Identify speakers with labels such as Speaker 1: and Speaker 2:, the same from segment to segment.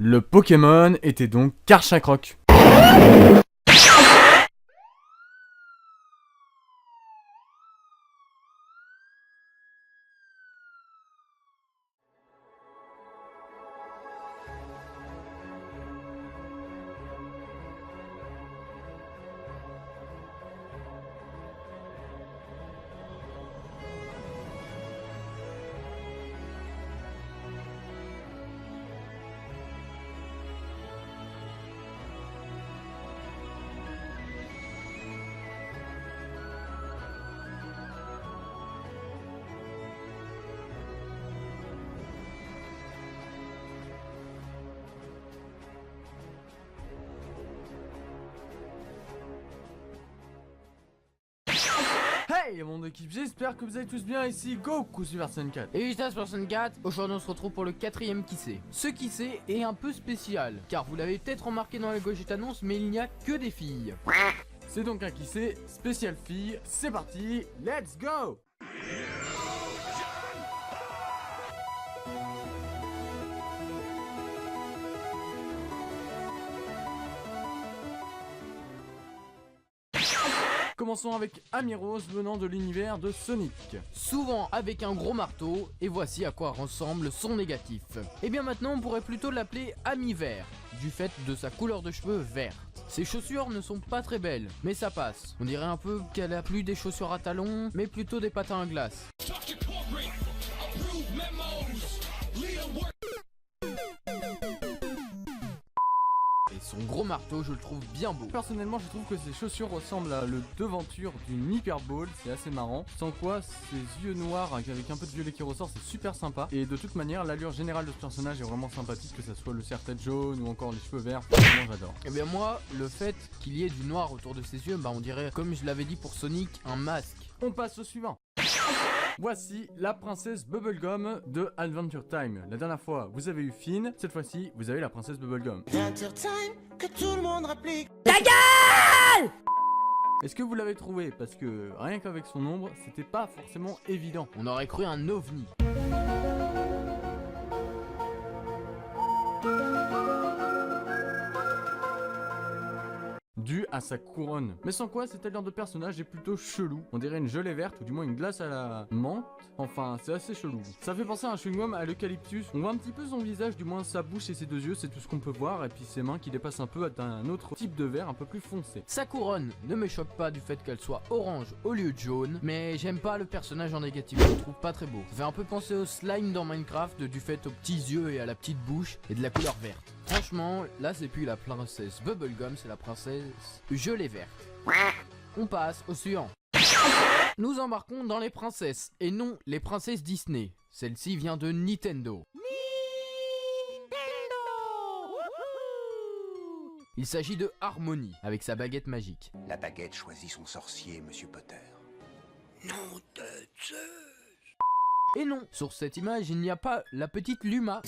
Speaker 1: Le Pokémon était donc Karchakroc. Hey mon équipe, j'espère que vous allez tous bien, ici Goku Super Saiyan 4.
Speaker 2: Et Vita Super Saiyan 4, aujourd'hui on se retrouve pour le 4ème qui sait. Ce qui sait est un peu spécial, car vous l'avez peut-être remarqué dans les Gogeta annonces, mais il n'y a que des filles.
Speaker 1: C'est donc un qui sait, spécial fille, c'est parti, let's go. Commençons avec Amirose venant de l'univers de Sonic.
Speaker 2: Souvent avec un gros marteau, et voici à quoi ressemble son négatif. Et bien maintenant on pourrait plutôt l'appeler Ami Vert, du fait de sa couleur de cheveux verte. Ses chaussures ne sont pas très belles, mais ça passe. On dirait un peu qu'elle a plus des chaussures à talons, mais plutôt des patins à glace. Et son gros marteau, je le trouve bien beau.
Speaker 1: Personnellement, je trouve que ses chaussures ressemblent à le devanture d'une Hyper Ball, c'est assez marrant. Sans quoi, ses yeux noirs avec un peu de violet qui ressort, c'est super sympa. Et de toute manière, l'allure générale de ce personnage est vraiment sympathique, que ça soit le serre-tête jaune ou encore les cheveux verts, vraiment j'adore.
Speaker 2: Et bien moi, le fait qu'il y ait du noir autour de ses yeux, bah on dirait, comme je l'avais dit pour Sonic, un masque.
Speaker 1: On passe au suivant. Voici la princesse Bubblegum de Adventure Time. La dernière fois, vous avez eu Finn. Cette fois-ci, vous avez la princesse Bubblegum.
Speaker 3: Adventure Time, que tout le monde réplique.
Speaker 1: Est-ce que vous l'avez trouvé? Parce que rien qu'avec son ombre, c'était pas forcément évident.
Speaker 2: On aurait cru un ovni.
Speaker 1: Dû à sa couronne. Mais sans quoi, cette allure de personnage est plutôt chelou. On dirait une gelée verte ou du moins une glace à la menthe. Enfin, c'est assez chelou. Ça fait penser à un chewing-gum à l'eucalyptus. On voit un petit peu son visage, du moins sa bouche et ses deux yeux, c'est tout ce qu'on peut voir. Et puis ses mains qui dépassent un peu d'un autre type de vert un peu plus foncé.
Speaker 2: Sa couronne ne me choque pas du fait qu'elle soit orange au lieu de jaune, mais j'aime pas le personnage en négatif, je le trouve pas très beau. Ça fait un peu penser au slime dans Minecraft, du fait aux petits yeux et à la petite bouche et de la couleur verte. Franchement, là c'est plus la princesse Bubblegum, c'est la princesse gelée verte. On passe au suivant. Nous embarquons dans les princesses, et non les princesses Disney. Celle-ci vient de Nintendo. Il s'agit de Harmony, avec sa baguette magique.
Speaker 4: La baguette choisit son sorcier, Monsieur Potter.
Speaker 3: Nom de Zeus.
Speaker 2: Et non, sur cette image, il n'y a pas la petite Luma.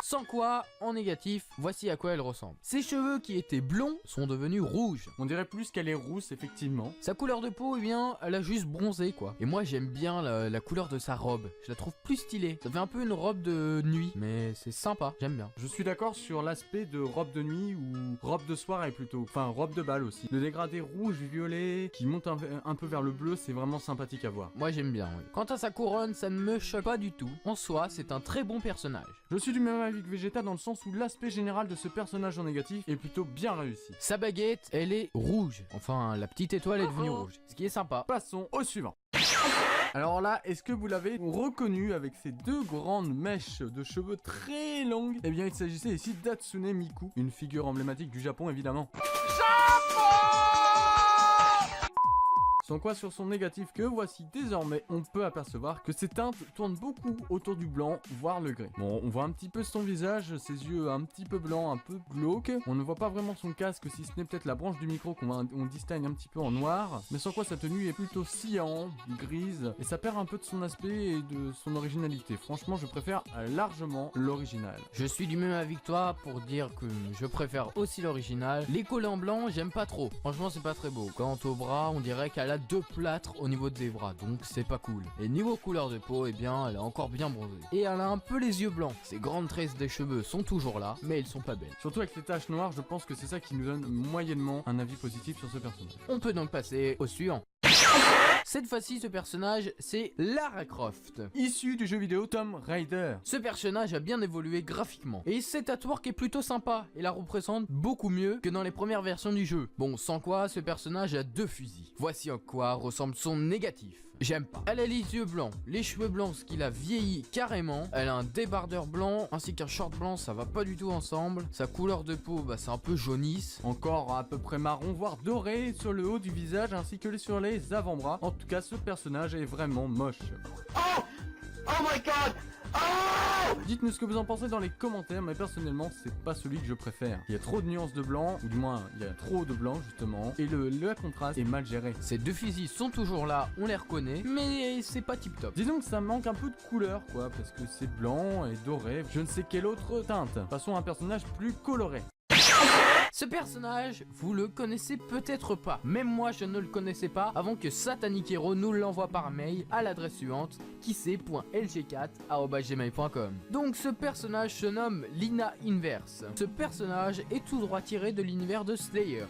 Speaker 2: Sans quoi, en négatif, voici à quoi elle ressemble. Ses cheveux qui étaient blonds sont devenus rouges.
Speaker 1: On dirait plus qu'elle est rousse, effectivement.
Speaker 2: Sa couleur de peau, eh bien, elle a juste bronzé quoi. Et moi j'aime bien la couleur de sa robe. Je la trouve plus stylée. Ça fait un peu une robe de nuit, mais c'est sympa, j'aime bien.
Speaker 1: Je suis d'accord sur l'aspect de robe de nuit ou robe de soirée plutôt. Enfin, robe de bal aussi. Le dégradé rouge-violet qui monte un peu vers le bleu, c'est vraiment sympathique à voir.
Speaker 2: Moi j'aime bien, oui. Quant à sa couronne, ça ne me choque pas du tout. En soi, c'est un très bon personnage.
Speaker 1: Je suis du même avis que Vegeta dans le sens où l'aspect général de ce personnage en négatif est plutôt bien réussi.
Speaker 2: Sa baguette, elle est rouge. Enfin, la petite étoile est devenue rouge. Ce qui est sympa.
Speaker 1: Passons au suivant. Alors là, est-ce que vous l'avez reconnu avec ces deux grandes mèches de cheveux très longues? Eh bien, il s'agissait ici d'Hatsune Miku, une figure emblématique du Japon évidemment. Sans quoi sur son négatif que voici désormais, on peut apercevoir que ses teintes tournent beaucoup autour du blanc, voire le gris. Bon, on voit un petit peu son visage, ses yeux un petit peu blancs, un peu glauques. On ne voit pas vraiment son casque, si ce n'est peut-être la branche du micro qu'on distingue un petit peu en noir. Mais sans quoi sa tenue est plutôt cyan, grise, et ça perd un peu de son aspect et de son originalité. Franchement, je préfère largement l'original.
Speaker 2: Je suis du même avis que toi pour dire que je préfère aussi l'original. Les collants blancs, j'aime pas trop. Franchement, c'est pas très beau. Quant au bras, on dirait qu'elle a 2 plâtres au niveau des bras, donc c'est pas cool. Et niveau couleur de peau, eh bien elle est encore bien bronzée. Et elle a un peu les yeux blancs. Ses grandes tresses des cheveux sont toujours là, mais elles sont pas belles.
Speaker 1: Surtout avec les taches noires, je pense que c'est ça qui nous donne moyennement un avis positif sur ce personnage.
Speaker 2: On peut donc passer au suivant. Cette fois-ci, ce personnage, c'est Lara Croft.
Speaker 1: Issu du jeu vidéo Tomb Raider.
Speaker 2: Ce personnage a bien évolué graphiquement. Et cet artwork est plutôt sympa et la représente beaucoup mieux que dans les premières versions du jeu. Bon, sans quoi, ce personnage a 2 fusils. Voici à quoi ressemble son négatif. J'aime pas. Elle a les yeux blancs, les cheveux blancs, ce qui l'a vieilli carrément. Elle a un débardeur blanc ainsi qu'un short blanc, ça va pas du tout ensemble. Sa couleur de peau, bah c'est un peu jaunisse.
Speaker 1: Encore à peu près marron, voire doré sur le haut du visage ainsi que sur les avant-bras. En tout cas, ce personnage est vraiment moche.
Speaker 3: Oh my god!
Speaker 1: Dites-nous ce que vous en pensez dans les commentaires, mais personnellement c'est pas celui que je préfère. Il y a trop de nuances de blanc, ou du moins il y a trop de blanc justement, et le contraste est mal géré.
Speaker 2: Ces 2 fusils sont toujours là, on les reconnaît, mais c'est pas tip top.
Speaker 1: Disons que ça manque un peu de couleur quoi, parce que c'est blanc et doré, je ne sais quelle autre teinte. Passons à un personnage plus coloré.
Speaker 2: Ce personnage, vous le connaissez peut-être pas. Même moi, je ne le connaissais pas avant que Satanic Hero nous l'envoie par mail à l'adresse suivante kissé.lg4@gmail.com. Donc ce personnage se nomme Lina Inverse. Ce personnage est tout droit tiré de l'univers de Slayers.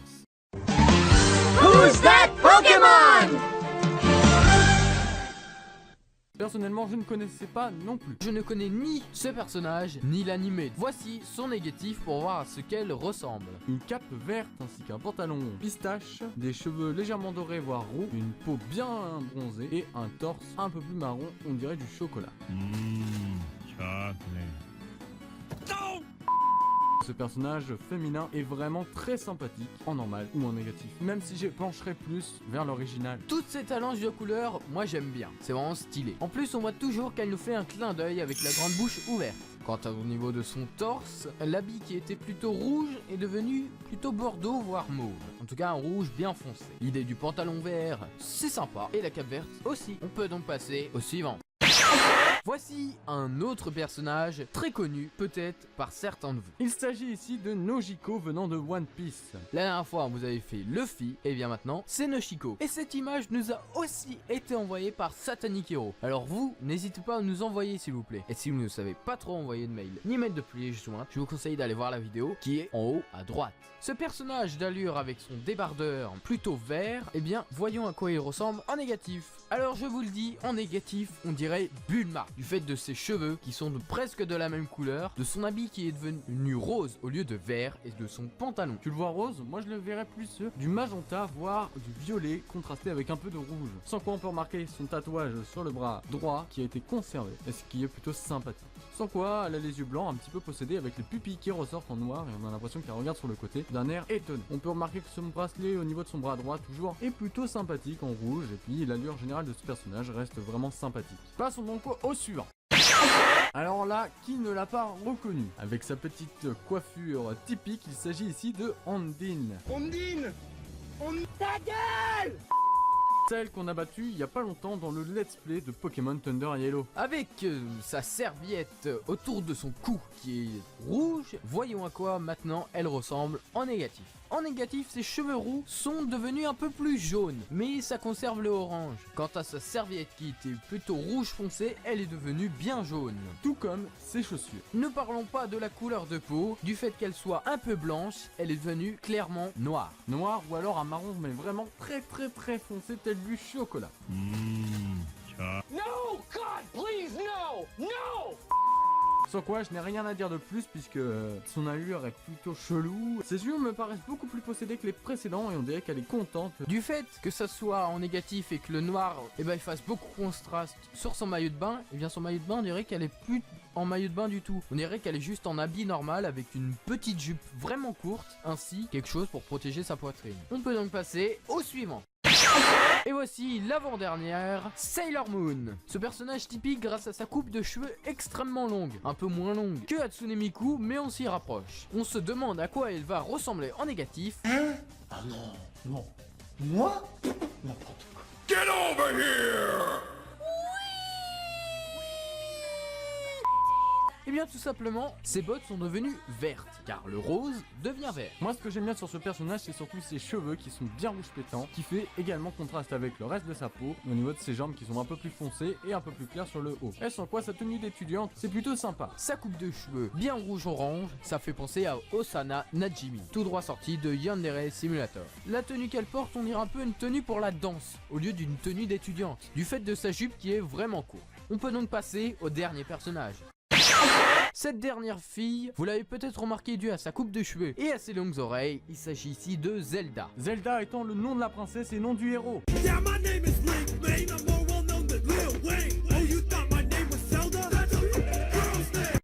Speaker 5: Who's that Pokémon?
Speaker 1: Personnellement, je ne connaissais pas non plus.
Speaker 2: Je ne connais ni ce personnage, ni l'animé. Voici son négatif pour voir à ce qu'elle ressemble.
Speaker 1: Une cape verte ainsi qu'un pantalon pistache, des cheveux légèrement dorés voire roux, une peau bien bronzée et un torse un peu plus marron, on dirait du chocolat. Ce personnage féminin est vraiment très sympathique, en normal ou en négatif, même si je pencherais plus vers l'original.
Speaker 2: Toutes ces talenges de couleurs, moi j'aime bien, c'est vraiment stylé. En plus on voit toujours qu'elle nous fait un clin d'œil avec la grande bouche ouverte. Quant au niveau de son torse, l'habit qui était plutôt rouge est devenu plutôt bordeaux voire mauve. En tout cas un rouge bien foncé. L'idée du pantalon vert, c'est sympa, et la cape verte aussi. On peut donc passer au suivant. Voici un autre personnage très connu, peut-être par certains de vous.
Speaker 1: Il s'agit ici de Nojiko venant de One Piece.
Speaker 2: La dernière fois, vous avez fait Luffy, et bien maintenant, c'est Nojiko. Et cette image nous a aussi été envoyée par Satanic Hero. Alors vous, n'hésitez pas à nous envoyer s'il vous plaît. Et si vous ne savez pas trop envoyer de mail, ni mettre de piège joint, je vous conseille d'aller voir la vidéo qui est en haut à droite. Ce personnage d'allure avec son débardeur plutôt vert, eh bien, voyons à quoi il ressemble en négatif. Alors je vous le dis, en négatif, on dirait Bulma. Du fait de ses cheveux qui sont presque de la même couleur, de son habit qui est devenu rose au lieu de vert et de son pantalon.
Speaker 1: Tu le vois rose? Moi je le verrais plus du magenta, voire du violet contrasté avec un peu de rouge. Sans quoi on peut remarquer son tatouage sur le bras droit qui a été conservé, et ce qui est plutôt sympathique. Sans quoi elle a les yeux blancs un petit peu possédés avec les pupilles qui ressortent en noir et on a l'impression qu'elle regarde sur le côté d'un air étonné. On peut remarquer que son bracelet au niveau de son bras droit toujours est plutôt sympathique en rouge et puis l'allure générale de ce personnage reste vraiment sympathique. Passons donc au suivant. Alors là, qui ne l'a pas reconnu? Avec sa petite coiffure typique, il s'agit ici de Ondine.
Speaker 3: Ondine!
Speaker 5: Ta gueule!
Speaker 1: Celle qu'on a battue il y a pas longtemps dans le let's play de Pokémon Thunder Yellow.
Speaker 2: Avec sa serviette autour de son cou qui est rouge, voyons à quoi maintenant elle ressemble en négatif. En négatif, ses cheveux roux sont devenus un peu plus jaunes, mais ça conserve le orange. Quant à sa serviette qui était plutôt rouge foncé, elle est devenue bien jaune.
Speaker 1: Tout comme ses chaussures.
Speaker 2: Ne parlons pas de la couleur de peau, du fait qu'elle soit un peu blanche, elle est devenue clairement noire.
Speaker 1: Noir ou alors un marron mais vraiment très foncé tel du chocolat.
Speaker 5: No! God, please, no! No!
Speaker 1: Sans quoi, je n'ai rien à dire de plus puisque son allure est plutôt chelou. Ses yeux me paraissent beaucoup plus possédés que les précédents et on dirait qu'elle est contente.
Speaker 2: Du fait que ça soit en négatif et que le noir il fasse beaucoup de contraste sur son maillot de bain, et bien son maillot de bain on dirait qu'elle est plus en maillot de bain du tout. On dirait qu'elle est juste en habit normal avec une petite jupe vraiment courte, ainsi quelque chose pour protéger sa poitrine. On peut donc passer au suivant. Et voici l'avant-dernière, Sailor Moon. Ce personnage typique grâce à sa coupe de cheveux extrêmement longue, un peu moins longue que Hatsune Miku, mais on s'y rapproche. On se demande à quoi elle va ressembler en négatif.
Speaker 3: Ah non, non. Moi? N'importe quoi.
Speaker 4: Get over here!
Speaker 2: Eh bien tout simplement, ses bottes sont devenues vertes, car le rose devient vert.
Speaker 1: Moi, ce que j'aime bien sur ce personnage, c'est surtout ses cheveux qui sont bien rouge pétant, qui fait également contraste avec le reste de sa peau, au niveau de ses jambes qui sont un peu plus foncées et un peu plus claires sur le haut. Et sans quoi sa tenue d'étudiante, c'est plutôt sympa.
Speaker 2: Sa coupe de cheveux bien rouge-orange, ça fait penser à Osana Najimi, tout droit sorti de Yandere Simulator. La tenue qu'elle porte, on dirait un peu une tenue pour la danse, au lieu d'une tenue d'étudiante, du fait de sa jupe qui est vraiment courte. On peut donc passer au dernier personnage. Cette dernière fille, vous l'avez peut-être remarqué dû à sa coupe de cheveux et à ses longues oreilles, il s'agit ici de Zelda.
Speaker 1: Zelda étant le nom de la princesse et non du héros.
Speaker 6: Yeah, my name is Link, man. I'm more well known than Lil Wayne. Oh, you thought my name was Zelda? That's a girl's name.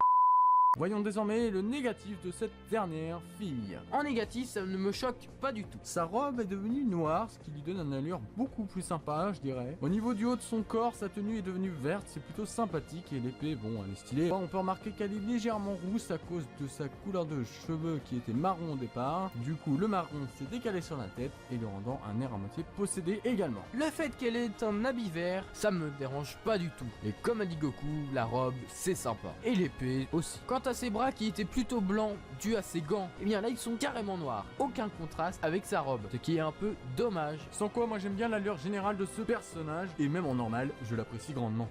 Speaker 1: Voyons désormais le négatif de cette dernière fille.
Speaker 2: En négatif, ça ne me choque pas du tout.
Speaker 1: Sa robe est devenue noire, ce qui lui donne une allure beaucoup plus sympa, je dirais. Au niveau du haut de son corps, sa tenue est devenue verte, c'est plutôt sympathique, et l'épée, bon, elle est stylée. On peut remarquer qu'elle est légèrement rousse à cause de sa couleur de cheveux qui était marron au départ. Du coup, le marron s'est décalé sur la tête, et lui rendant un air à moitié possédé également.
Speaker 2: Le fait qu'elle ait un habit vert, ça me dérange pas du tout. Et comme a dit Goku, la robe, c'est sympa. Et l'épée aussi. Quant à ses bras qui étaient plutôt blancs dû à ses gants, et bien là ils sont carrément noirs. Aucun contraste avec sa robe, ce qui est un peu dommage.
Speaker 1: Sans quoi, moi j'aime bien l'allure générale de ce personnage, et même en normal, je l'apprécie grandement.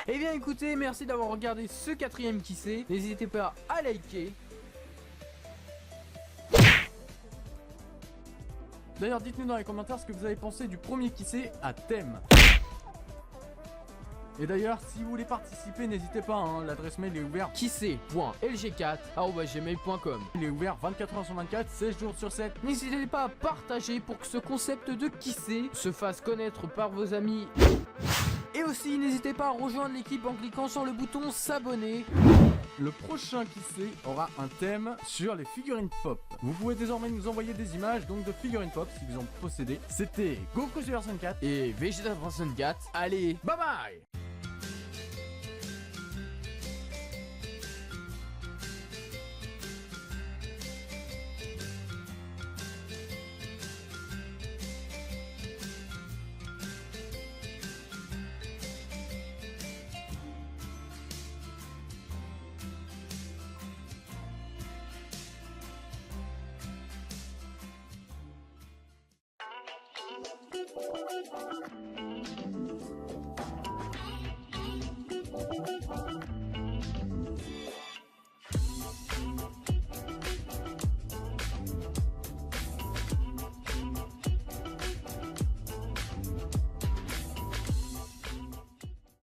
Speaker 2: Et bien écoutez, merci d'avoir regardé ce 4ème qui sait. N'hésitez pas à liker.
Speaker 1: D'ailleurs, dites-nous dans les commentaires ce que vous avez pensé du premier qui sait à thème. Et d'ailleurs, si vous voulez participer, n'hésitez pas, hein, l'adresse mail est ouverte.
Speaker 2: Kissé.lg4@gmail.com.
Speaker 1: Il est ouvert 24 h sur 24, 16 jours sur 7.
Speaker 2: N'hésitez pas à partager pour que ce concept de Kissé se fasse connaître par vos amis. Et aussi, n'hésitez pas à rejoindre l'équipe en cliquant sur le bouton s'abonner.
Speaker 1: Le prochain qui sait aura un thème sur les figurines pop. Vous pouvez désormais nous envoyer des images donc de figurines pop si vous en possédez. C'était Goku Super 4
Speaker 2: Et Vegeta 34. Allez, bye bye.